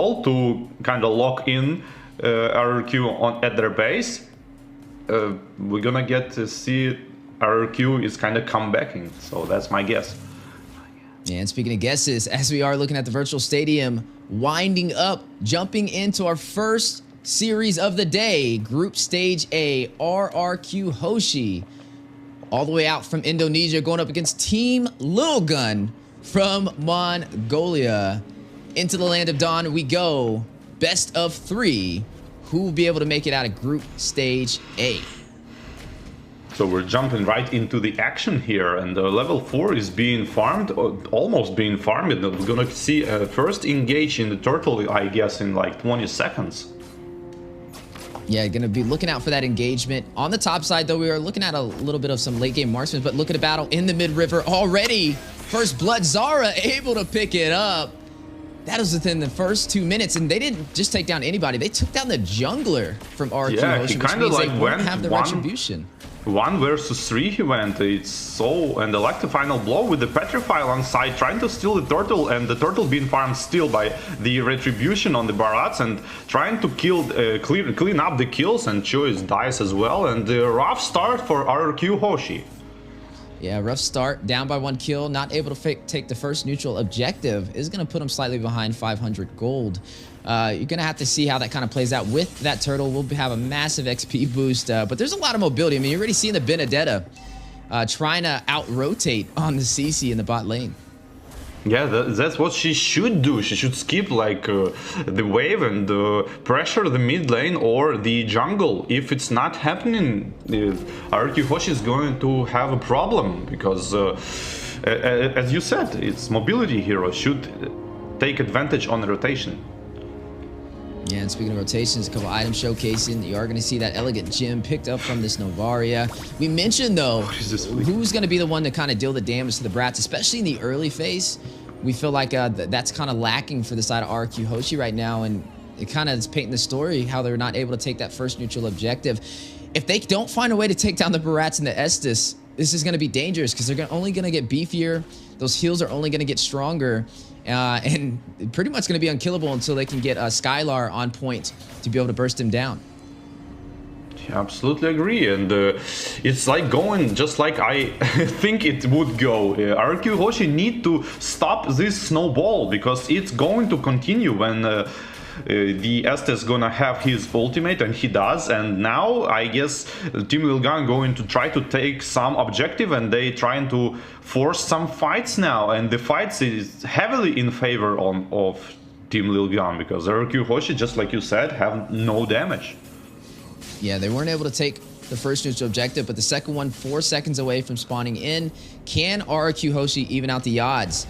all to kind of lock in RRQ at their base. We're gonna get to see RRQ is kind of comebacking, so that's my guess. And speaking of guesses, as we are looking at the virtual stadium, winding up, jumping into our first series of the day, Group Stage A, RRQ Hoshi, all the way out from Indonesia, going up against Team Lilgun from Mongolia. Into the land of dawn we go. Best of 3. Who will be able to make it out of Group Stage A? So we're jumping right into the action here, and level 4 is being farmed, almost being farmed. And we're gonna see first engage in the turtle, I guess, in like 20 seconds. Yeah, gonna be looking out for that engagement. On the top side, though, we are looking at a little bit of some late game marksmen, but look at a battle in the mid-river already. First blood, Zara able to pick it up. That was within the first 2 minutes, and they didn't just take down anybody. They took down the jungler from RRQ Hoshi, which means they won't have the retribution. 1 versus 3 he went. It's so, and like the final blow with the petrify on side, trying to steal the turtle, and the turtle being farmed still by the retribution on the Barats, and trying to kill, clean up the kills, and Choice dies as well. And the rough start for RRQ Hoshi. Yeah, rough start, down by 1 kill, not able to take the first neutral objective, is going to put him slightly behind 500 gold. You're going to have to see how that kind of plays out with that turtle. We'll have a massive XP boost, but there's a lot of mobility. I mean, you're already seeing the Benedetta trying to out-rotate on the CC in the bot lane. Yeah, that's what she should do. She should skip like the wave and pressure the mid lane or the jungle. If it's not happening, RRQ Hoshi is going to have a problem, because as you said, it's mobility hero, should take advantage on the rotation. Yeah, and speaking of rotations, a couple items showcasing. You are going to see that elegant gem picked up from this Novaria. We mentioned, though, who's going to be the one to kind of deal the damage to the Brats, especially in the early phase. We feel like that's kind of lacking for the side of RRQ Hoshi right now, and it kind of is painting the story how they're not able to take that first neutral objective. If they don't find a way to take down the Barats and the Estus, this is going to be dangerous, because they're only going to get beefier. Those heals are only going to get stronger. And pretty much going to be unkillable until they can get Skylar on point to be able to burst him down. Yeah, absolutely agree, and it's like going just like I think it would go. RRQ Hoshi need to stop this snowball, because it's going to continue when the Estes gonna have his ultimate, and he does. And now I guess Team Lilgun going to try to take some objective, and they trying to force some fights now, and the fights is heavily in favor of Team Lilgun, because RRQ Hoshi, just like you said, have no damage. Yeah, they weren't able to take the first neutral objective, but the second one 4 seconds away from spawning in. Can RRQ Hoshi even out the odds?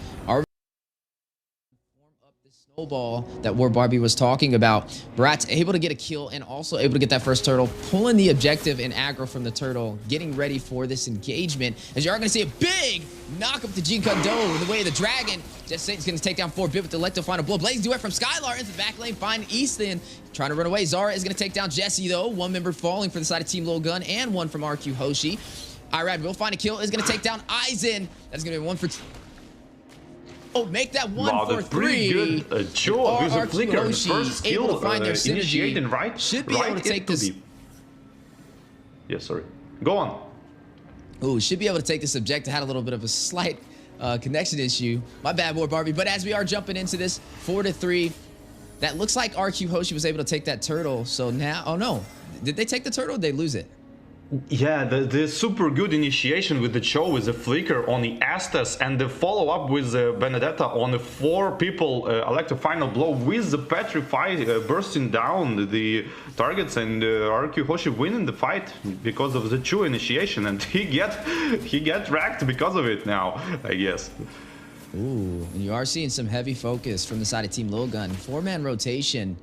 Snowball that War Barbie was talking about. Brat's able to get a kill and also able to get that first turtle, pulling the objective in aggro from the turtle, getting ready for this engagement. As you are going to see a big knock up to Jean Kondo in the way of the dragon. Just Satan's going to take down 4-bit with the electro final blow. Blaze duet from Skylar into the back lane, find Easton trying to run away. Zara is going to take down Jesse, though. 1 member falling for the side of Team Lilgun and 1 from RQ Hoshi. Irad will find a kill, is going to take down Aizen. That's going to be 1 for 2. Oh, make that 1 for 3. Good job with a flicker. Hoshi First able skill to find their synergy. Initiating right. Should be able to take this. Yeah, sorry. Go on. Oh, should be able to take this objective. Had a little bit of a slight connection issue. My bad, War Barbie. But as we are jumping into this 4-3, that looks like RQ Hoshi was able to take that turtle. So now, oh no, did they take the turtle or did they lose it? Yeah, the super good initiation with the Cho with the flicker on the Estes, and the follow-up with the Benedetta on the 4 people elect a final blow with the Petrify bursting down the targets, and RQ Hoshi winning the fight because of the Cho initiation, and he get wrecked because of it now, I guess. Ooh, and you are seeing some heavy focus from the side of Team Lilgun. 4-man rotation,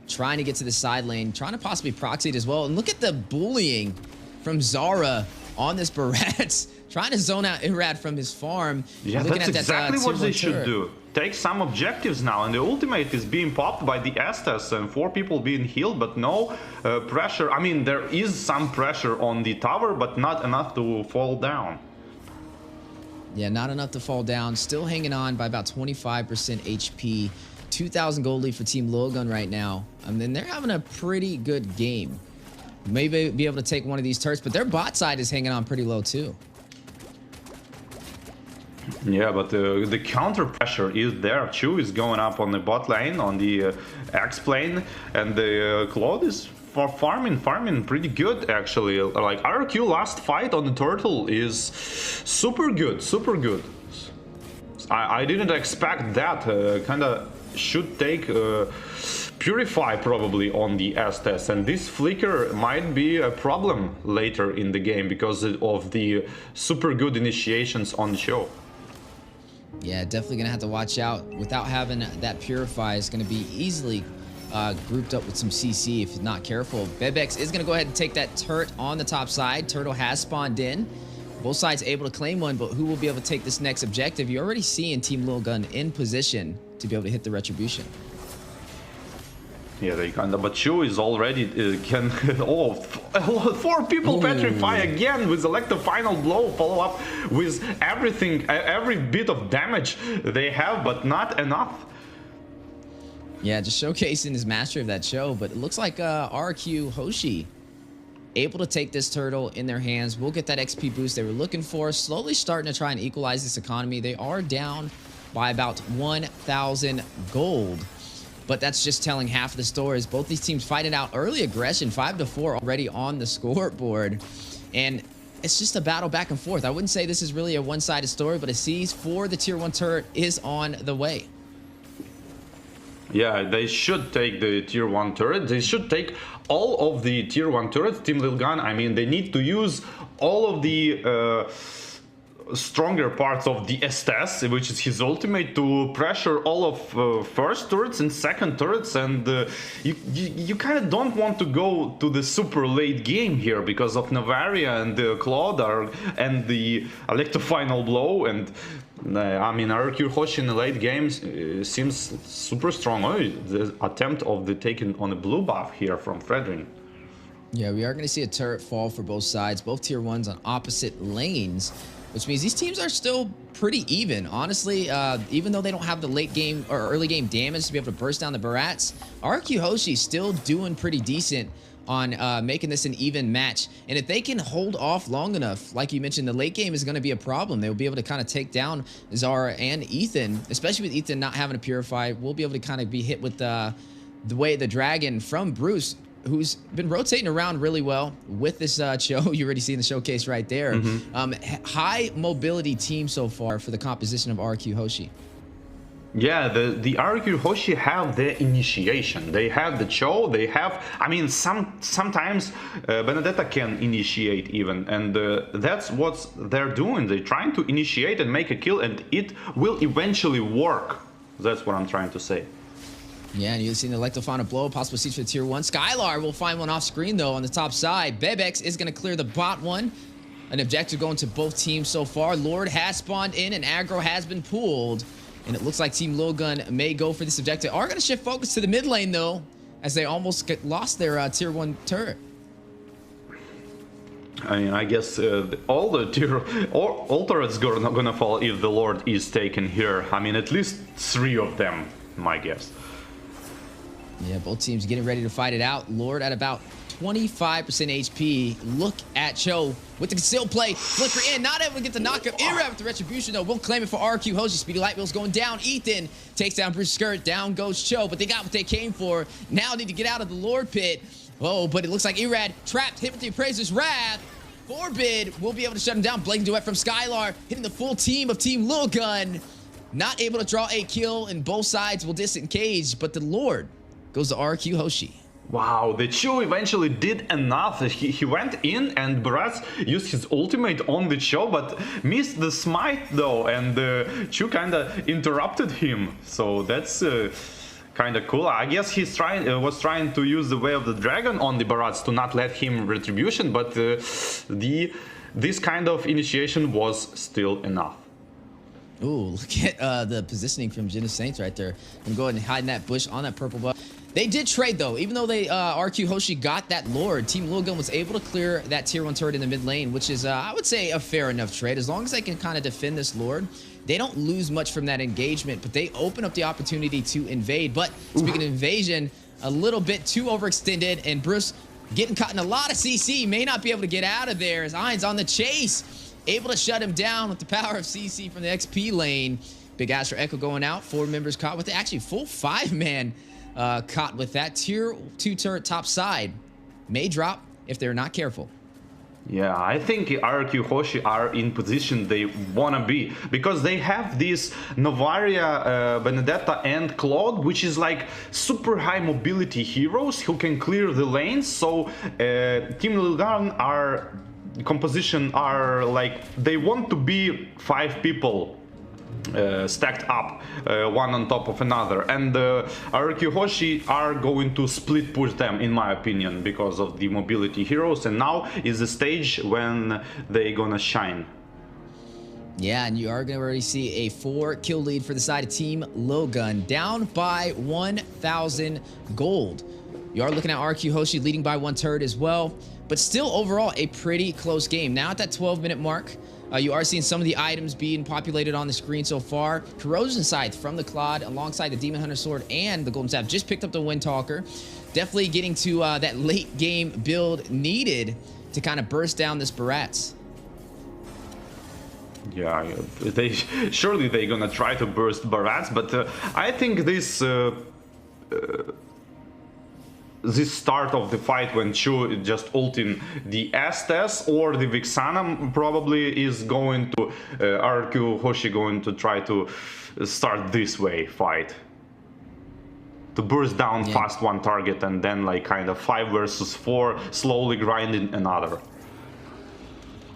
trying to get to the side lane, trying to possibly proxy it as well. And look at the bullying from Zara on this Barats, trying to zone out Irad from his farm. Yeah, that's exactly what they should do. Take some objectives now, and the ultimate is being popped by the Estes and 4 people being healed, but no pressure. I mean, there is some pressure on the tower, but not enough to fall down. Yeah, not enough to fall down. Still hanging on by about 25% HP. 2,000 gold lead for Team Lilgun right now. I mean, they're having a pretty good game. Maybe be able to take one of these turrets, but their bot side is hanging on pretty low too. Yeah, but the counter pressure is there. Chu is going up on the bot lane, on the X plane, and the Claude is farming pretty good actually. Like RQ last fight on the turtle is super good, super good. I didn't expect that. Kind of should take Purify probably on the Estes, and this flicker might be a problem later in the game because of the super good initiations on the show. Yeah, definitely gonna have to watch out. Without having that Purify, is gonna be easily grouped up with some CC if not careful. Bebex is gonna go ahead and take that turret on the top side. Turtle has spawned in. Both sides able to claim one, but who will be able to take this next objective? You're already seeing Team Lilgun in position to be able to hit the Retribution. Yeah, they kind of, but Chu is already can. Oh, 4 people Ooh. Petrify again with select the final blow. Follow up with everything, every bit of damage they have, but not enough. Yeah, just showcasing his mastery of that show, but it looks like RQ Hoshi able to take this turtle in their hands. We'll get that XP boost they were looking for. Slowly starting to try and equalize this economy. They are down by about 1,000 gold. But that's just telling half of the story. Both these teams fighting out early aggression, 5-4 already on the scoreboard. And it's just a battle back and forth. I wouldn't say this is really a one-sided story, but a seize for the tier 1 turret is on the way. Yeah, they should take the tier 1 turret. They should take all of the tier 1 turrets. Team Lilgun, I mean, they need to use all of the stronger parts of the Estes, which is his ultimate, to pressure all of first turrets and second turrets, and you kind of don't want to go to the super late game here because of Navaria and the Claude and the Electro final blow, and I mean RQ Hoshi in the late games seems super strong. Oh, the attempt of the taking on a blue buff here from Fredrin. Yeah, we are going to see a turret fall for both sides, both tier 1s on opposite lanes, which means these teams are still pretty even. Honestly, even though they don't have the late game or early game damage to be able to burst down the Barats, RQ Hoshi still doing pretty decent on making this an even match. And if they can hold off long enough, like you mentioned, the late game is going to be a problem. They'll be able to kind of take down Zara and Ethan, especially with Ethan not having a Purify. We'll be able to kind of be hit with the way the Dragon from Bruce, who's been rotating around really well with this show. You already seen the showcase right there. High mobility team so far for the composition of RQ Hoshi. Yeah, the RQ Hoshi have the initiation. They have the Cho. They have, I mean, sometimes Benedetta can initiate even, and that's what they're doing. They're trying to initiate and make a kill, and it will eventually work. That's what I'm trying to say. Yeah, and you've seen the Electrofauna blow, possible siege for tier 1. Skylar will find one off screen, though, on the top side. Bebex is going to clear the bot one. An objective going to both teams so far. Lord has spawned in, and aggro has been pulled. And it looks like Team Lilgun may go for this objective. Are going to shift focus to the mid lane, though, as they almost lost their tier 1 turret. I mean, I guess all turrets gonna fall if the Lord is taken here. I mean, at least 3 of them, my guess. Yeah, both teams getting ready to fight it out. Lord at about 25% HP. Look at Cho with the concealed play. Flicker in, not able to get the knockup. Irab with the retribution, though. We'll claim it for RQ Hoshi. Speedy Light Wheel's going down. Ethan takes down Bruce Skirt. Down goes Cho, but they got what they came for. Now need to get out of the Lord pit. Oh, but it looks like Irad trapped, hit with the Appraiser's Wrath. Forbid will be able to shut him down. Blazing Duet from Skylar, hitting the full team of Team Lilgun. Not able to draw a kill, and both sides will disengage, but the Lord goes to RQ Hoshi. Wow, the Chu eventually did enough. He went in and Barats used his ultimate on the Chu, but missed the smite though, and Chu kinda interrupted him. So that's kinda cool. I guess he's was trying to use the Way of the Dragon on the Barats to not let him retribution, but this kind of initiation was still enough. Ooh, look at the positioning from Genesis Saints right there. And go ahead and hide in that bush on that purple buff. They did trade, though. Even though they RQ Hoshi got that Lord, Team Lilgun was able to clear that tier 1 turret in the mid lane, which is, I would say, a fair enough trade. As long as they can kind of defend this Lord, they don't lose much from that engagement, but they open up the opportunity to invade. But speaking of invasion, a little bit too overextended, and Bruce getting caught in a lot of CC, may not be able to get out of there as Ainz on the chase, able to shut him down with the power of CC from the XP lane. Big Astro Echo going out, 4 members caught with it. Actually, full 5-man caught with that. Tier 2 turret top side may drop if they're not careful. Yeah, I think RQ Hoshi are in position they wanna be, because they have this Novaria, Benedetta and Claude, which is like super high mobility heroes who can clear the lanes. So Team Lilgun are composition are like, they want to be 5 people stacked up, one on top of another, and RQ Hoshi are going to split push them, in my opinion, because of the mobility heroes, and now is the stage when they gonna shine. Yeah, and you are going to already see a 4-kill lead for the side of Team Lilgun, down by 1,000 gold. You are looking at RQ Hoshi leading by 1 turret as well, but still overall a pretty close game. Now at that 12-minute mark, you are seeing some of the items being populated on the screen so far. Corrosion Scythe from the Claude alongside the Demon Hunter Sword and the Golden Staff just picked up the Windtalker. Definitely getting to that late game build needed to kind of burst down this Barats. Yeah, surely they're gonna try to burst Barats, but I think this start of the fight when Chu just ulting the Estes or the Vixana probably is going to RQ Hoshi going to try to start this way fight. To burst down fast one target and then like kind of 5 versus 4, slowly grinding another.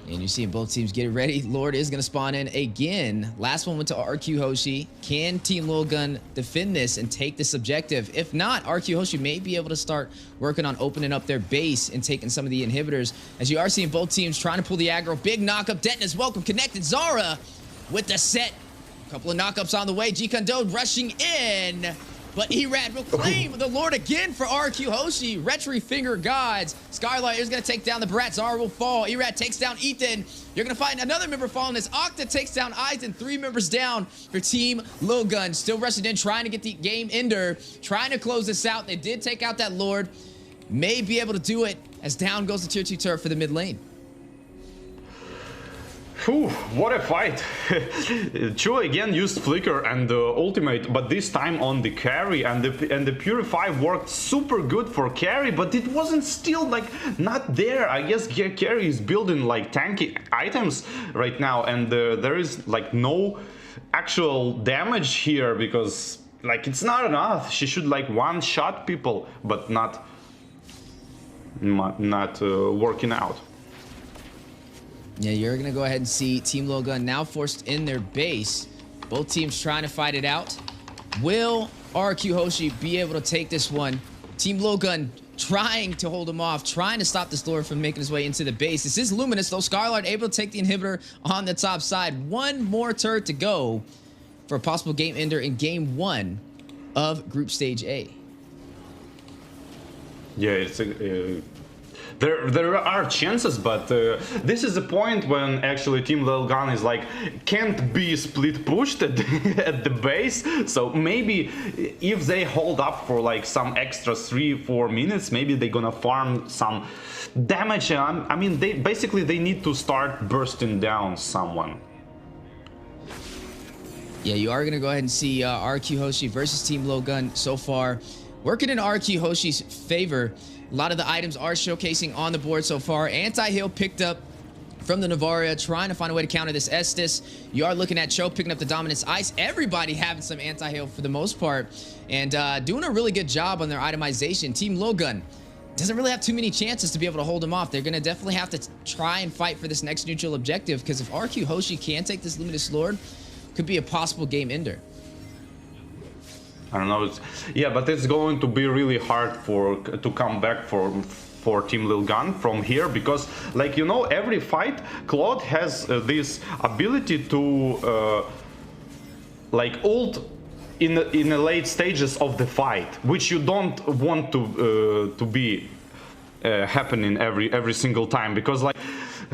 And you're seeing both teams get ready. Lord is going to spawn in again. Last one went to RQ Hoshi. Can Team Lilgun defend this and take this objective? If not, RQ Hoshi may be able to start working on opening up their base and taking some of the inhibitors. As you are seeing both teams trying to pull the aggro. Big knockup. Denton is welcome. Connected. Zara with the set. A couple of knockups on the way. G-Kondo rushing in. But Erad will claim the Lord again for RQ Hoshi. Retry Finger Gods. Skylight is going to take down the Brat. Zara will fall. Erad takes down Ethan. You're going to find another member falling as Octa takes down Eisen. 3 members down for Team Lilgun. Still rushing in, trying to get the game ender. Trying to close this out. They did take out that Lord. May be able to do it as down goes the tier 2 turret for the mid lane. Whew, what a fight. Chu again used Flicker and Ultimate, but this time on the carry, and the Purify worked super good for carry, but it wasn't still like not there. I guess carry is building like tanky items right now, and there is like no actual damage here because like it's not enough. She should like one-shot people, but not working out. Yeah, you're going to go ahead and see Team Lilgun now forced in their base. Both teams trying to fight it out. Will RQ Hoshi be able to take this one? Team Lilgun trying to hold him off, trying to stop this Lord from making his way into the base. This is Luminous, though. Scarlard able to take the inhibitor on the top side. 1 more turret to go for a possible game ender in game 1 of Group Stage A. Yeah, it's there are chances, but this is the point when actually Team Lilgun is like can't be split pushed at the base. So maybe if they hold up for like some extra 3-4 minutes, maybe they're gonna farm some damage. I mean, they need to start bursting down someone. Yeah, you are going to go ahead and see RQ Hoshi versus Team Lilgun so far. Working in RQ Hoshi's favor. A lot of the items are showcasing on the board so far. Anti-heal picked up from the Novaria, trying to find a way to counter this Estes. You are looking at Cho picking up the Dominance Ice. Everybody having some anti-heal for the most part. And doing a really good job on their itemization. Team Lilgun doesn't really have too many chances to be able to hold them off. They're going to definitely have to try and fight for this next neutral objective. Because if RQ Hoshi can take this Luminous Lord, could be a possible game ender. I don't know. Yeah, but it's going to be really hard to come back for Team Lilgun from here because, like, you know, every fight Claude has this ability to like ult in the late stages of the fight, which you don't want to be happening every single time, because like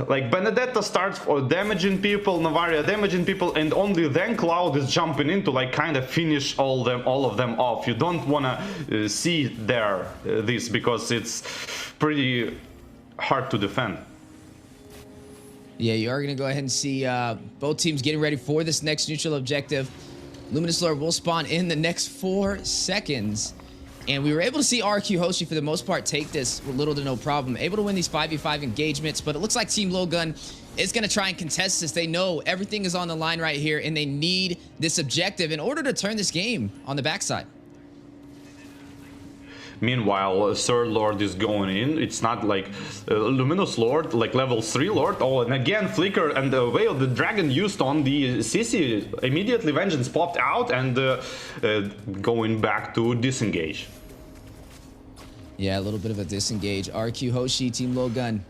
like Benedetta starts for damaging people, Novaria damaging people, and only then Cloud is jumping in to like kind of finish all of them off. You don't want to see this because it's pretty hard to defend. Yeah, you are going to go ahead and see both teams getting ready for this next neutral objective. Luminous Lord will spawn in the next 4 seconds. And we were able to see RQ Hoshi, for the most part, take this with little to no problem. Able to win these 5v5 engagements, but it looks like Team Lilgun is going to try and contest this. They know everything is on the line right here, and they need this objective in order to turn this game on the backside. Meanwhile, Third Lord is going in. It's not like Luminous Lord, like level 3 Lord. Oh, and again, Flicker and the Veil the Dragon used on the CC. Immediately Vengeance popped out and going back to disengage. Yeah, a little bit of a disengage. RQ Hoshi, Team Lilgun,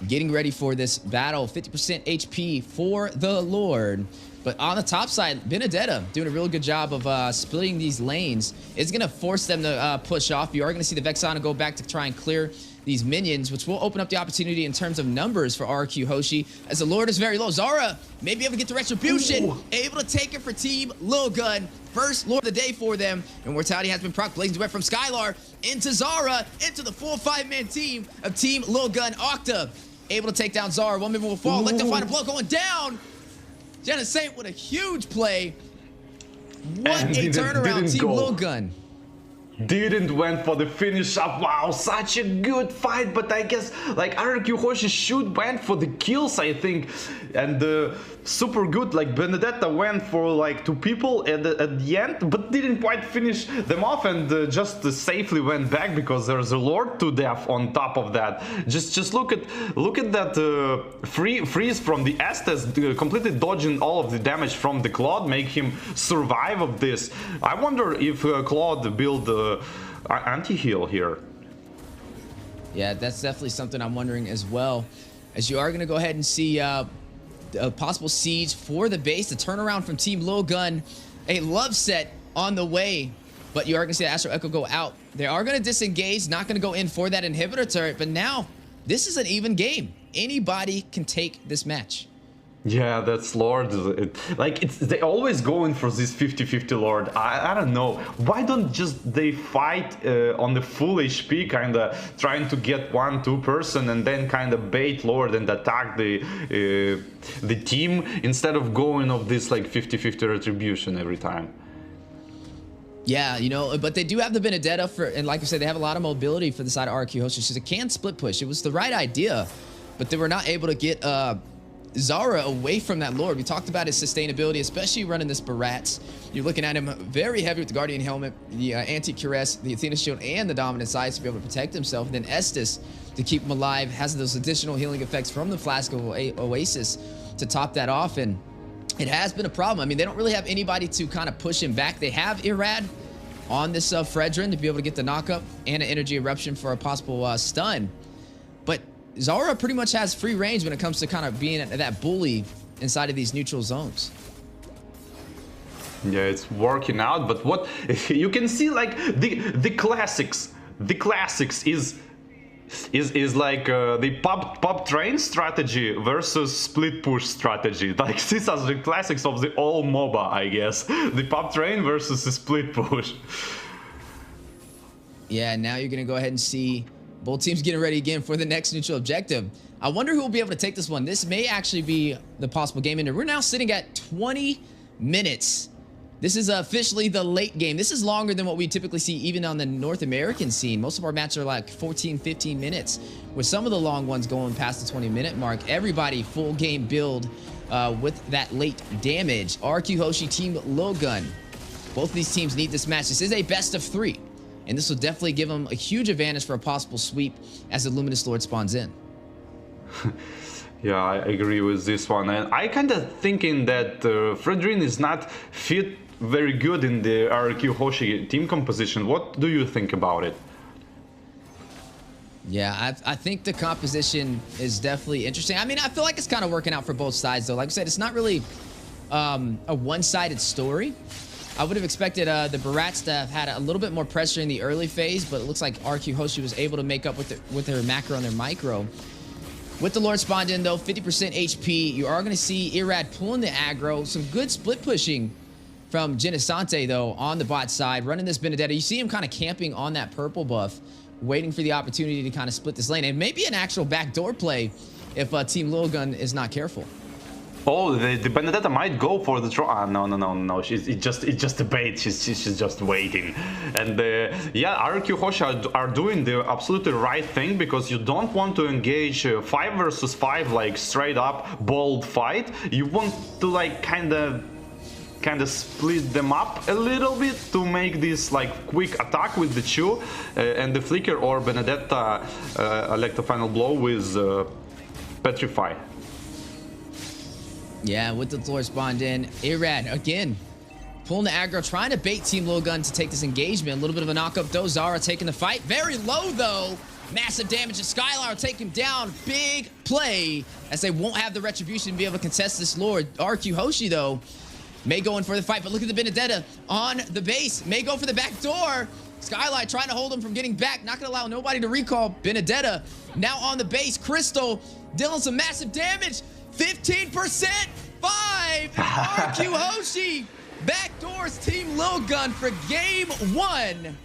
getting ready for this battle. 50% HP for the Lord. But on the top side, Benedetta doing a really good job of splitting these lanes. It's going to force them to push off. You are going to see the Vexana go back to try and clear these minions, which will open up the opportunity in terms of numbers for RQ Hoshi, as the Lord is very low. Zara may be able to get the Retribution. Ooh. Able to take it for Team Lilgun. First Lord of the day for them. And Mortality has been proc. Blazing Duet from Skylar into Zara, into the full 5-man team of Team Lilgun. Octa able to take down Zara. One member will fall. Let them find a blow going down. Jenna Saint with a huge play. What a turnaround, Team Lilgun. Didn't went for the finish up. Wow, such a good fight. But I guess like RQ Hoshi should went for the kills, I think. And super good. Like Benedetta went for like 2 people at the end, but didn't quite finish them off, and just safely went back because there's a Lord to death on top of that. Just look at that freeze from the Estes, completely dodging all of the damage from the Claude, make him survive of this. I wonder if Claude build anti-heal here. Yeah, that's definitely something I'm wondering as well. As you are going to go ahead and see a possible siege for the base, the turnaround from Team Lilgun, a love set on the way, but you are going to see the Astro Echo go out. They are going to disengage, not going to go in for that inhibitor turret, but now this is an even game. Anybody can take this match. Yeah, that's Lord. They always go in for this 50-50 Lord. I don't know. Why don't just they fight on the full HP, kind of trying to get 1-2 person and then kind of bait Lord and attack the team instead of going of this like 50-50 retribution every time. Yeah, you know, but they do have the Benedetta and like I said, they have a lot of mobility for the side of RQ Hoshi. She's a can split push. It was the right idea, but they were not able to get Zara away from that Lord. We talked about his sustainability, especially running this Barats. You're looking at him very heavy with the Guardian Helmet, the Anti-Cuirass, the Athena Shield, and the Dominant Sides to be able to protect himself. And then Estes, to keep him alive, has those additional healing effects from the Flask of Oasis to top that off. And it has been a problem. I mean, they don't really have anybody to kind of push him back. They have Irad on this Fredrin to be able to get the knockup and an Energy Eruption for a possible stun. But Zara pretty much has free range when it comes to kind of being that bully inside of these neutral zones. Yeah, it's working out, but what you can see, like the classics is like the pop train strategy versus split push strategy. Like these are the classics of the all MOBA, I guess. The pop train versus the split push. Yeah, now you're gonna go ahead and see both teams getting ready again for the next neutral objective. I wonder who will be able to take this one. This may actually be the possible game ender. We're now sitting at 20 minutes. This is officially the late game. This is longer than what we typically see even on the North American scene. Most of our matches are like 14, 15 minutes, with some of the long ones going past the 20-minute mark. Everybody full game build with that late damage. RQ Hoshi, Team Lilgun. Both of these teams need this match. This is a best of 3. And this will definitely give them a huge advantage for a possible sweep as the Luminous Lord spawns in. Yeah, I agree with this one. And I kind of thinking that Fredrin is not fit very good in the RQ Hoshi team composition. What do you think about it? Yeah, I think the composition is definitely interesting. I mean, I feel like it's kind of working out for both sides, though. Like I said, it's not really a one-sided story. I would have expected the Barats to have had a little bit more pressure in the early phase, but it looks like RQ Hoshi was able to make up with her macro and their micro. With the Lord spawned in, though, 50% HP, you are going to see Irad pulling the aggro. Some good split pushing from Genesante, though, on the bot side, running this Benedetta. You see him kind of camping on that purple buff, waiting for the opportunity to kind of split this lane. And maybe an actual backdoor play if Team Lilgun is not careful. Oh, the Benedetta might go for the draw. No. It's just a bait. She's just waiting. And yeah, RQ Hoshi are doing the absolutely right thing, because you don't want to engage 5 versus 5 like straight up bold fight. You want to like kind of split them up a little bit to make this like quick attack with the Chu and the Flicker, or Benedetta elect a final blow with Petrify. Yeah, with the floor spawned in, Irad again pulling the aggro, trying to bait Team Lilgun to take this engagement. A little bit of a knock-up though. Zara taking the fight. Very low though. Massive damage to Skylar, take him down. Big play, as they won't have the retribution to be able to contest this Lord. RQ Hoshi though may go in for the fight, but look at the Benedetta on the base. May go for the back door. Skylight trying to hold him from getting back. Not going to allow nobody to recall. Benedetta now on the base. Crystal dealing some massive damage. 15%. 5. RQ Hoshi backdoors Team Lilgun for game 1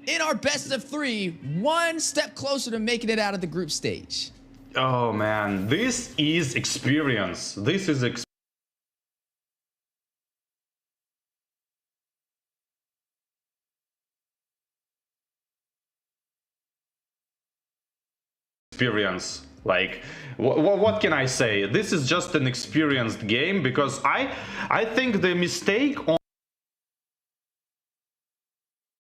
in our best of 3. One step closer to making it out of the group stage. Oh man, this is experience. This is experience. Like, what can I say? This is just an experienced game, because I think the mistake on